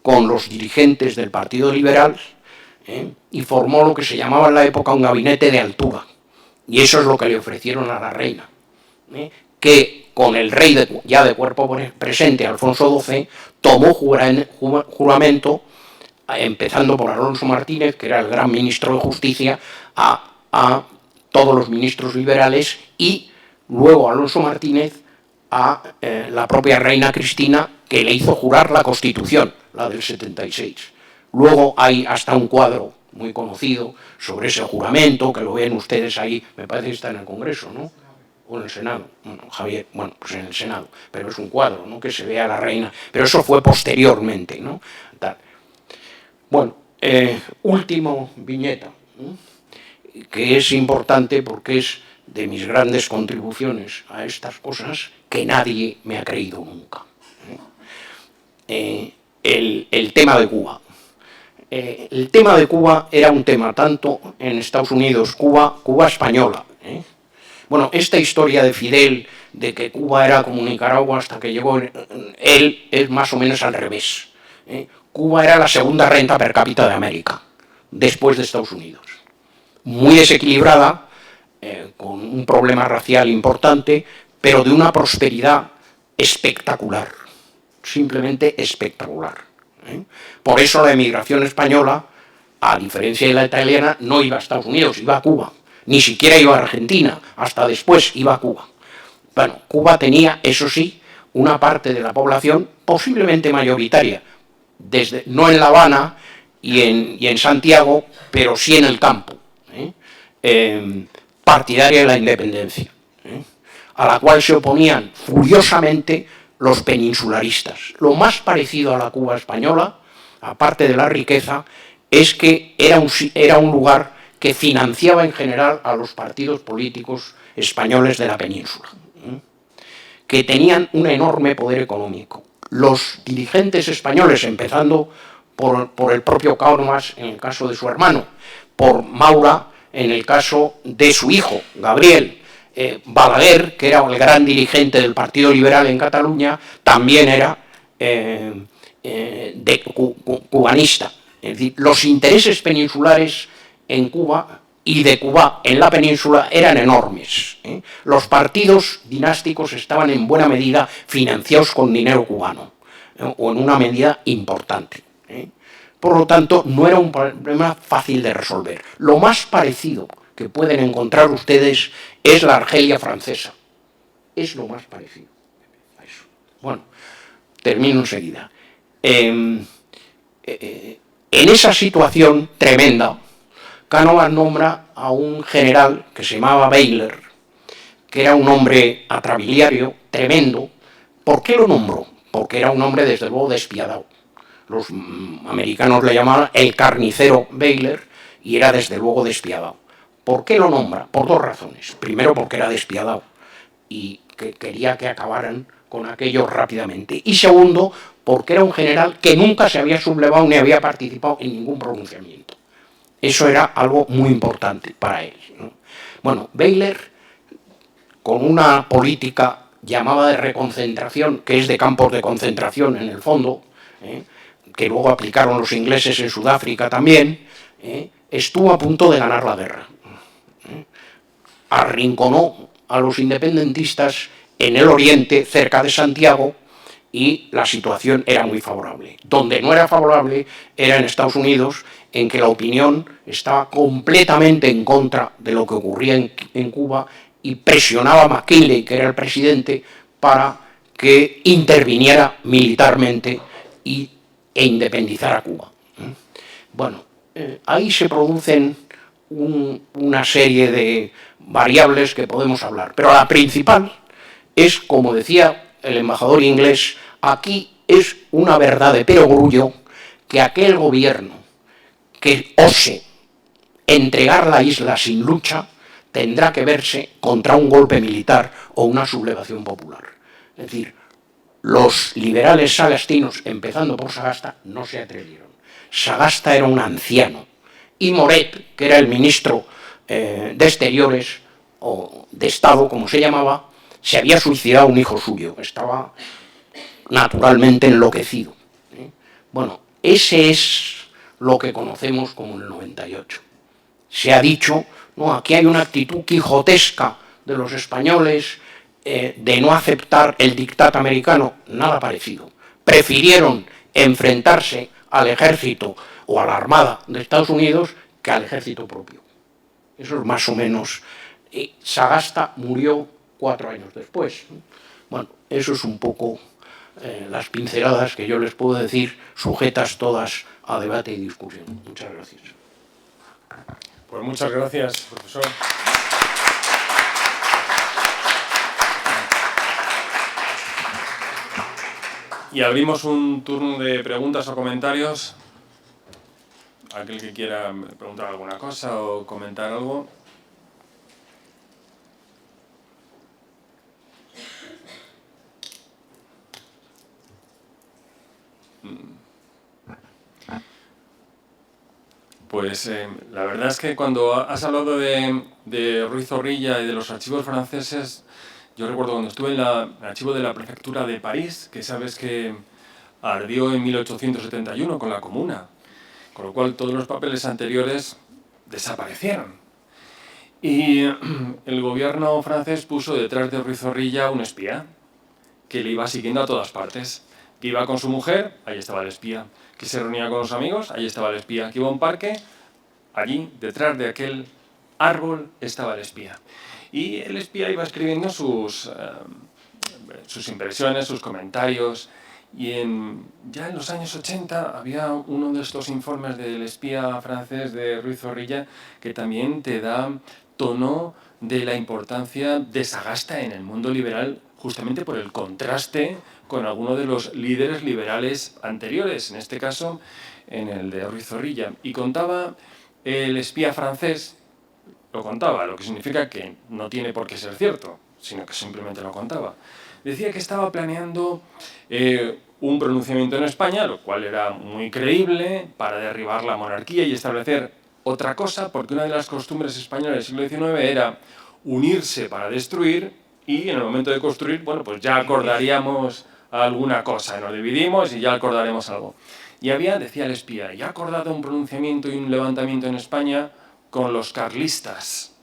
con los dirigentes del Partido Liberal, y formó lo que se llamaba en la época un gabinete de altura. Y eso es lo que le ofrecieron a la reina, que con el rey ya de cuerpo presente, Alfonso XII, tomó juramento, empezando por Alonso Martínez, que era el gran ministro de Justicia, a todos los ministros liberales, y luego Alonso Martínez a la propia reina Cristina, que le hizo jurar la Constitución, la del 76. Luego hay hasta un cuadro muy conocido sobre ese juramento, que lo ven ustedes ahí, me parece que está en el Congreso, ¿no? O en el Senado. Bueno, Javier, bueno, pues en el Senado, pero es un cuadro, ¿no?, que se ve a la reina, pero eso fue posteriormente, ¿no? Tal. Bueno, último viñeta, que es importante porque es de mis grandes contribuciones a estas cosas que nadie me ha creído nunca. El tema de Cuba. El tema de Cuba era un tema tanto en Estados Unidos, Cuba española. Bueno, esta historia de Fidel, de que Cuba era como Nicaragua hasta que llegó él, es más o menos al revés. Cuba era la segunda renta per cápita de América, después de Estados Unidos. Muy desequilibrada, con un problema racial importante, pero de una prosperidad espectacular, simplemente espectacular. Por eso la emigración española, a diferencia de la italiana, no iba a Estados Unidos, iba a Cuba. Ni siquiera iba a Argentina, hasta después iba a Cuba. Bueno, Cuba tenía, eso sí, una parte de la población posiblemente mayoritaria, no en La Habana y en Santiago, pero sí en el campo, partidaria de la independencia, a la cual se oponían furiosamente los peninsularistas. Lo más parecido a la Cuba española, aparte de la riqueza, es que era un lugar que financiaba en general a los partidos políticos españoles de la península, que tenían un enorme poder económico. Los dirigentes españoles, empezando por el propio Cánovas en el caso de su hermano, por Maura en el caso de su hijo, Gabriel, Balaguer, que era el gran dirigente del Partido Liberal en Cataluña, también era cubanista. Es decir, los intereses peninsulares en Cuba y de Cuba en la península eran enormes. Los partidos dinásticos estaban en buena medida financiados con dinero cubano, o en una medida importante. Por lo tanto, no era un problema fácil de resolver. Lo más parecido que pueden encontrar ustedes es la Argelia francesa. Es lo más parecido a eso. Bueno, termino enseguida. En esa situación tremenda, Cánovas nombra a un general que se llamaba Baylor, que era un hombre atrabiliario, tremendo. ¿Por qué lo nombró? Porque era un hombre, desde luego, despiadado. los americanos le llamaban el carnicero Baylor, y era desde luego despiadado. ¿Por qué lo nombra? Por dos razones. Primero, porque era despiadado y que quería que acabaran con aquello rápidamente. Y segundo, porque era un general que nunca se había sublevado ni había participado en ningún pronunciamiento. Eso era algo muy importante para él, ¿no? Bueno, Baylor, con una política llamada de reconcentración, que es de campos de concentración en el fondo, que luego aplicaron los ingleses en Sudáfrica también, estuvo a punto de ganar la guerra. Arrinconó a los independentistas en el oriente, cerca de Santiago, y la situación era muy favorable. Donde no era favorable era en Estados Unidos, en que la opinión estaba completamente en contra de lo que ocurría en Cuba, y presionaba a McKinley, que era el presidente, para que interviniera militarmente e independizara Cuba. Bueno, ahí se producen una serie de variables que podemos hablar, pero la principal es, como decía el embajador inglés, aquí es una verdad de perogrullo que aquel gobierno que ose entregar la isla sin lucha tendrá que verse contra un golpe militar o una sublevación popular. Es decir, los liberales sagastinos, empezando por Sagasta, no se atrevieron. Sagasta era un anciano, y Moret, que era el ministro de Exteriores, o de Estado, como se llamaba, se había suicidado un hijo suyo, estaba naturalmente enloquecido. Bueno, ese es lo que conocemos como el 98. Se ha dicho, no, aquí hay una actitud quijotesca de los españoles de no aceptar el dictat americano. Nada parecido. Prefirieron enfrentarse al ejército o a la armada de Estados Unidos que al ejército propio. Eso es más o menos. Sagasta murió 4 años después. Bueno, eso es un poco las pinceladas que yo les puedo decir, sujetas todas a debate y discusión. Muchas gracias. Pues muchas gracias, profesor. Y abrimos un turno de preguntas o comentarios. Aquel que quiera preguntar alguna cosa o comentar algo. Pues la verdad es que cuando has hablado de Ruiz Zorrilla y de los archivos franceses, yo recuerdo cuando estuve en el archivo de la prefectura de París, que sabes que ardió en 1871 con la Comuna, con lo cual todos los papeles anteriores desaparecieron. Y el gobierno francés puso detrás de Ruiz Zorrilla un espía, que le iba siguiendo a todas partes. Que iba con su mujer, ahí estaba el espía. Que se reunía con los amigos, ahí estaba el espía. Que iba a un parque, allí, detrás de aquel árbol, estaba el espía. Y el espía iba escribiendo sus impresiones, sus comentarios. Y ya en los años 80 había uno de estos informes del espía francés de Ruiz Zorrilla que también te da tono de la importancia de Sagasta en el mundo liberal, justamente por el contraste con alguno de los líderes liberales anteriores, en este caso en el de Ruiz Zorrilla. Y contaba el espía francés, lo que significa que no tiene por qué ser cierto, sino que simplemente lo contaba. Decía que estaba planeando un pronunciamiento en España, lo cual era muy creíble, para derribar la monarquía y establecer otra cosa, porque una de las costumbres españolas del siglo XIX era unirse para destruir, y en el momento de construir, bueno, pues ya acordaríamos alguna cosa, nos dividimos y ya acordaremos algo. Y decía el espía, ya ha acordado un pronunciamiento y un levantamiento en España con los carlistas,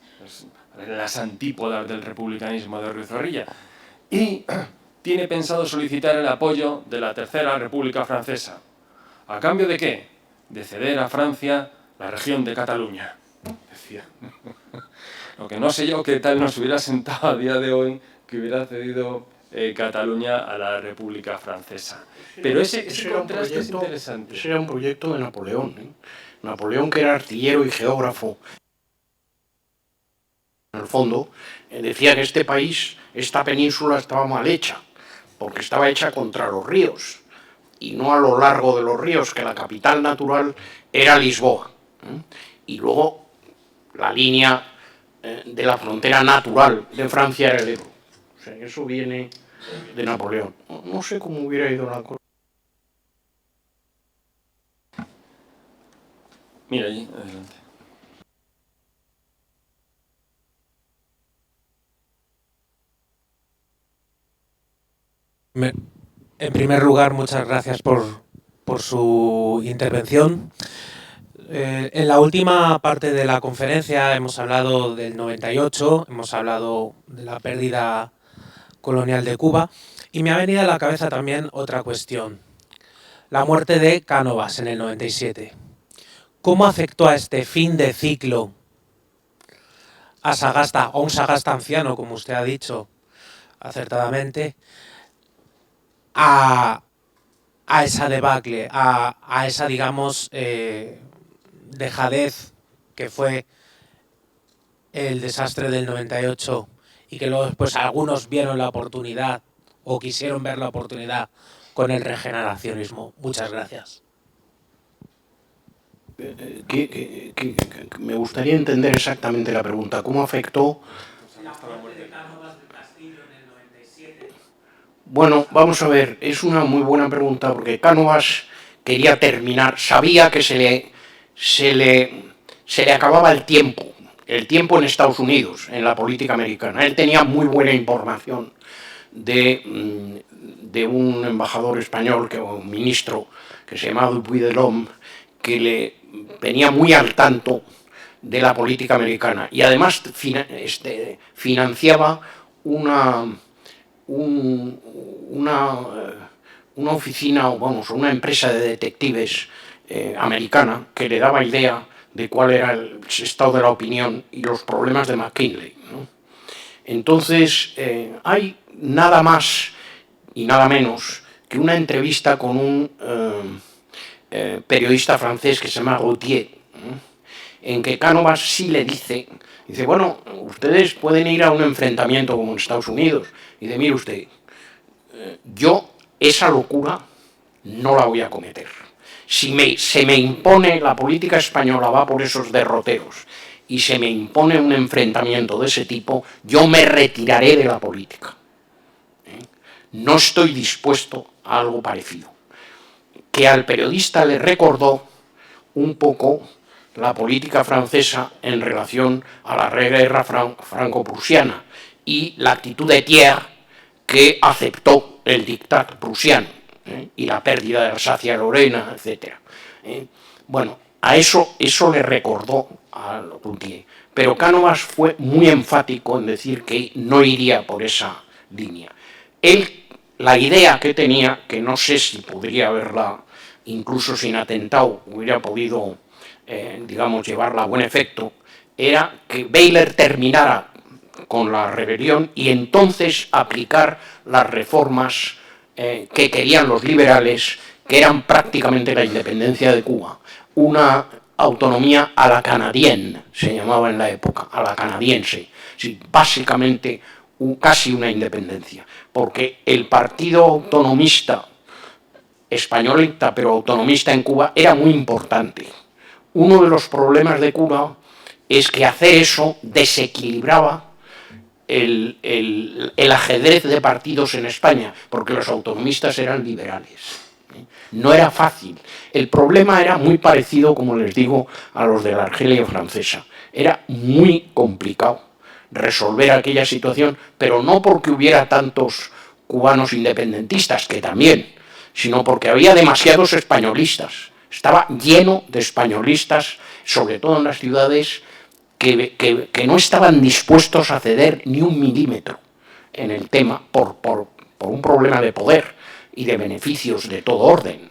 las antípodas del republicanismo de Ruiz Zorrilla, y tiene pensado solicitar el apoyo de la Tercera República Francesa. ¿A cambio de qué? De ceder a Francia la región de Cataluña, decía. Lo que no sé yo qué tal nos hubiera sentado a día de hoy que hubiera cedido Cataluña a la República Francesa. Pero ese contraste es interesante. Ese era un proyecto de Napoleón. Napoleón, que era artillero y geógrafo, en el fondo, decía que este país, esta península, estaba mal hecha, porque estaba hecha contra los ríos. y no a lo largo de los ríos, que la capital natural era Lisboa. Y luego la línea de la frontera natural de Francia era el Ebro. O sea, eso viene de Napoleón. No sé cómo hubiera ido la cosa. Mira allí, adelante. En primer lugar, muchas gracias por su intervención. En la última parte de la conferencia hemos hablado del 98, hemos hablado de la pérdida colonial de Cuba y me ha venido a la cabeza también otra cuestión. La muerte de Cánovas en el 97. ¿Cómo afectó a este fin de ciclo a Sagasta, o un Sagasta anciano, como usted ha dicho acertadamente, a esa debacle, a esa, digamos, dejadez que fue el desastre del 98 y que luego después algunos vieron la oportunidad o quisieron ver la oportunidad con el regeneracionismo? Muchas gracias. Me gustaría entender exactamente la pregunta. ¿Cómo afectó? La muerte de Cánovas del Castillo en el 97. Bueno, vamos a ver, es una muy buena pregunta porque Cánovas quería terminar, sabía que se le acababa el tiempo en Estados Unidos, en la política americana. Él tenía muy buena información de un embajador español, un ministro, que se llamaba Dupuy de Lom, que le venía muy al tanto de la política americana y además financiaba una oficina, o vamos, una empresa de detectives americana que le daba idea de cuál era el estado de la opinión y los problemas de McKinley, ¿no? Entonces, hay nada más y nada menos que una entrevista con un periodista francés que se llama Gautier, en que Cánovas sí le dice, bueno, ustedes pueden ir a un enfrentamiento como en Estados Unidos. Y dice, mire usted, yo esa locura no la voy a cometer. Si se me impone, la política española va por esos derroteros, y se me impone un enfrentamiento de ese tipo, yo me retiraré de la política. No estoy dispuesto a algo parecido. Que al periodista le recordó un poco la política francesa en relación a la guerra franco-prusiana y la actitud de Thiers, que aceptó el dictat prusiano y la pérdida de Alsacia-Lorena, etc. Bueno, a eso le recordó a Gautier. Pero Cánovas fue muy enfático en decir que no iría por esa línea. Él, la idea que tenía, que no sé si podría haberla, incluso sin atentado, hubiera podido, digamos, llevarla a buen efecto, era que Baylor terminara con la rebelión y entonces aplicar las reformas que querían los liberales, que eran prácticamente la independencia de Cuba, una autonomía a la canadienne, se llamaba en la época, a la canadiense, sí, básicamente casi una independencia, porque el partido autonomista españolista, pero autonomista en Cuba, era muy importante. Uno de los problemas de Cuba es que hacer eso desequilibraba el ajedrez de partidos en España, porque los autonomistas eran liberales. No era fácil. El problema era muy parecido, como les digo, a los de la Argelia francesa. Era muy complicado resolver aquella situación, pero no porque hubiera tantos cubanos independentistas, que también, sino porque había demasiados españolistas. Estaba lleno de españolistas, sobre todo en las ciudades, que no estaban dispuestos a ceder ni un milímetro en el tema por un problema de poder y de beneficios de todo orden.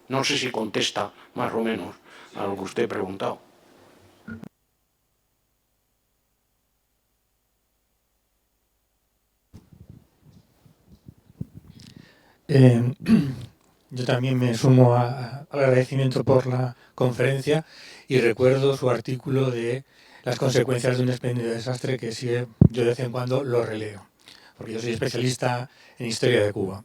No sé si contesta más o menos a lo que usted ha preguntado. Yo también me sumo al agradecimiento por la conferencia y recuerdo su artículo de las consecuencias de un espléndido desastre, que sí, yo de vez en cuando lo releo, porque yo soy especialista en historia de Cuba.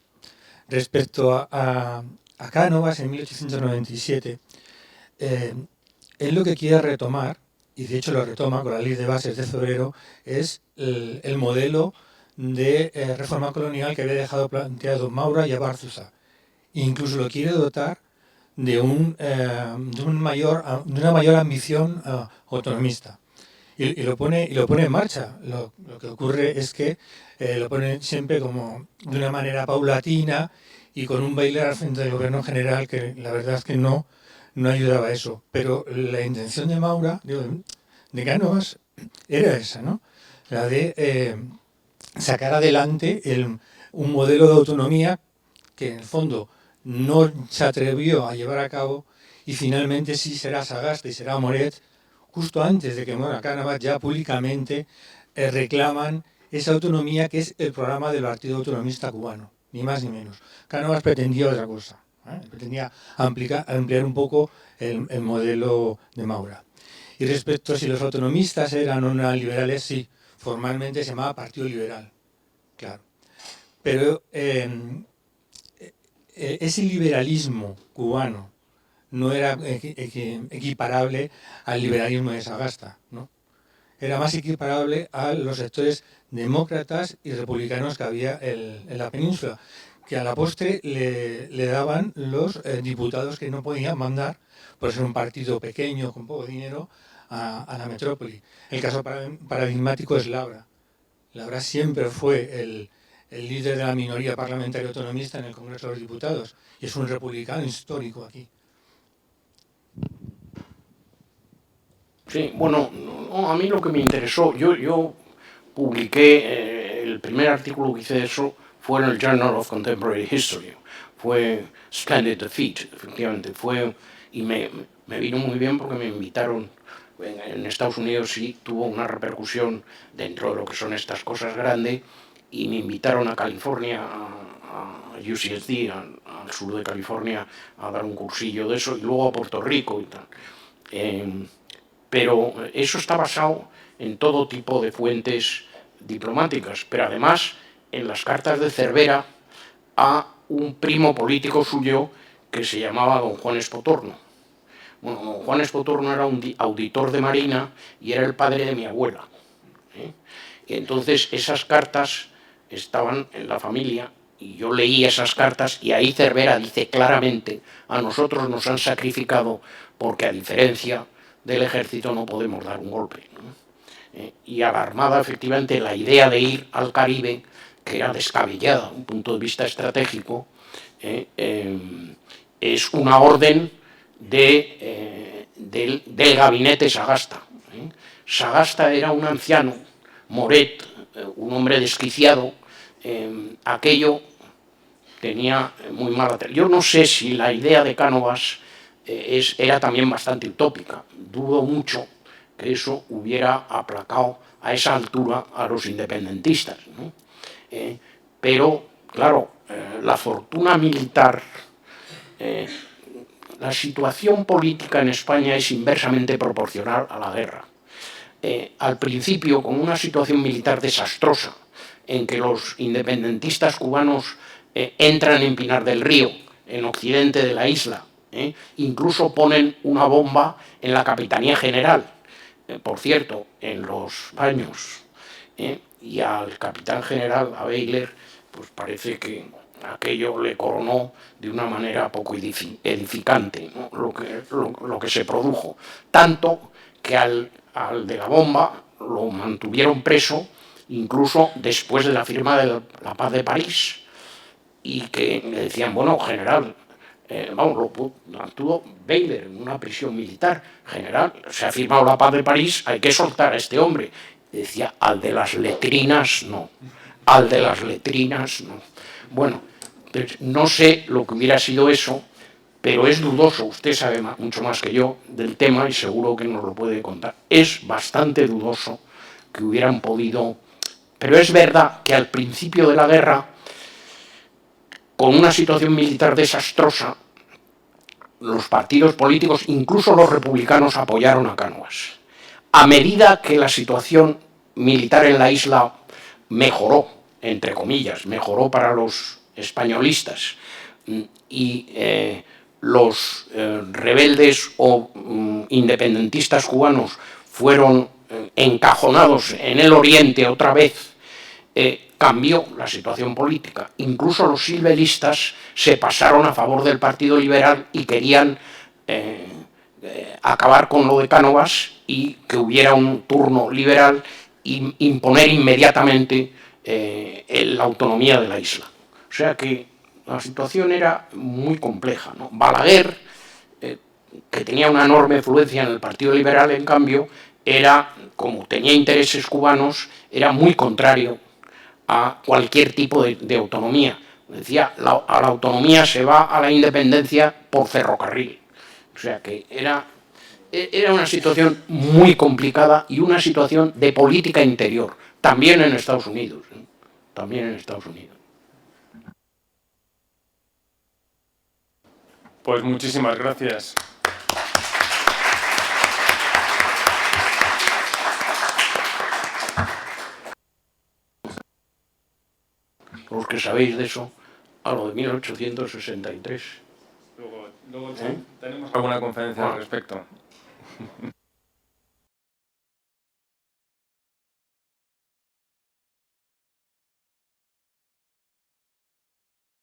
Respecto a a Cánovas en 1897, él lo que quiere retomar, y de hecho lo retoma con la Ley de Bases de febrero, es el modelo de reforma colonial que había dejado planteado Maura y Abárzuza. E incluso lo quiere dotar de una mayor ambición autonomista. Y lo pone en marcha. Lo que ocurre es que lo pone siempre como de una manera paulatina y con un baile al frente del gobierno general que la verdad es que no ayudaba a eso. Pero la intención de Maura, de Cánovas, era esa, ¿no? La de sacar adelante un modelo de autonomía que en el fondo no se atrevió a llevar a cabo, y finalmente sí será Sagasta y será Moret, justo antes de que muera Cánovas, ya públicamente reclaman esa autonomía que es el programa del Partido Autonomista Cubano, ni más ni menos. Cánovas pretendía otra cosa, pretendía ampliar un poco el modelo de Maura. Y respecto a si los autonomistas eran o no liberales, sí, formalmente se llamaba Partido Liberal, claro. Pero ese liberalismo cubano no era equiparable al liberalismo de Sagasta, ¿no? Era más equiparable a los sectores demócratas y republicanos que había en la península, que a la postre le daban los diputados que no podían mandar, por ser un partido pequeño, con poco dinero, a la metrópoli. El caso paradigmático es Labra. Labra siempre fue el líder de la minoría parlamentaria autonomista en el Congreso de los Diputados, y es un republicano histórico aquí. Sí, bueno, no, a mí lo que me interesó, yo publiqué, el primer artículo que hice de eso fue en el Journal of Contemporary History, fue Splendid Defeat, efectivamente, y me vino muy bien porque me invitaron en Estados Unidos, sí tuvo una repercusión dentro de lo que son estas cosas grandes, y me invitaron a California, a UCSD, al sur de California, a dar un cursillo de eso, y luego a Puerto Rico y tal. Pero eso está basado en todo tipo de fuentes diplomáticas, pero además en las cartas de Cervera a un primo político suyo que se llamaba don Juan Espotorno. Bueno, don Juan Espotorno era un auditor de Marina y era el padre de mi abuela. Y entonces esas cartas estaban en la familia y yo leí esas cartas, y ahí Cervera dice claramente: a nosotros nos han sacrificado porque, a diferencia del ejército, no podemos dar un golpe, ¿no? Y a la Armada, efectivamente, la idea de ir al Caribe, que era descabellada desde un punto de vista estratégico, es una orden del gabinete Sagasta. Sagasta era un anciano, Moret, un hombre desquiciado, aquello tenía muy mala... Yo no sé si la idea de Cánovas era también bastante utópica. Dudo mucho que eso hubiera aplacado a esa altura a los independentistas, ¿no? Pero, claro, la fortuna militar, la situación política en España es inversamente proporcional a la guerra. Al principio, con una situación militar desastrosa, en que los independentistas cubanos entran en Pinar del Río, en occidente de la isla, incluso ponen una bomba en la Capitanía General, por cierto, en los baños, y al capitán general, a Bayler, pues parece que aquello le coronó de una manera poco edificante, ¿no? lo que se produjo, tanto que al de la bomba lo mantuvieron preso incluso después de la firma de la paz de París, y que le decían: bueno, general, lo tuvo Bayler en una prisión militar, general, se ha firmado la paz de París, hay que soltar a este hombre. Y decía: al de las letrinas no, al de las letrinas no. Bueno, pues no sé lo que hubiera sido eso, pero es dudoso, usted sabe mucho más que yo del tema y seguro que nos lo puede contar. Es bastante dudoso que hubieran podido... Pero es verdad que al principio de la guerra, con una situación militar desastrosa, los partidos políticos, incluso los republicanos, apoyaron a Cánovas. A medida que la situación militar en la isla mejoró, entre comillas, mejoró para los españolistas, y los rebeldes o independentistas cubanos fueron encajonados en el Oriente otra vez, cambió la situación política. Incluso los silveristas se pasaron a favor del Partido Liberal y querían acabar con lo de Cánovas y que hubiera un turno liberal e imponer inmediatamente la autonomía de la isla. O sea que la situación era muy compleja, ¿no? Balaguer, que tenía una enorme influencia en el Partido Liberal, en cambio, como tenía intereses cubanos, era muy contrario a cualquier tipo de autonomía. Decía, a la autonomía se va a la independencia por ferrocarril. O sea que era una situación muy complicada y una situación de política interior, también en Estados Unidos. También en Estados Unidos. Pues muchísimas gracias. Los que sabéis de eso, a lo de 1863. Luego tenemos alguna conferencia al respecto.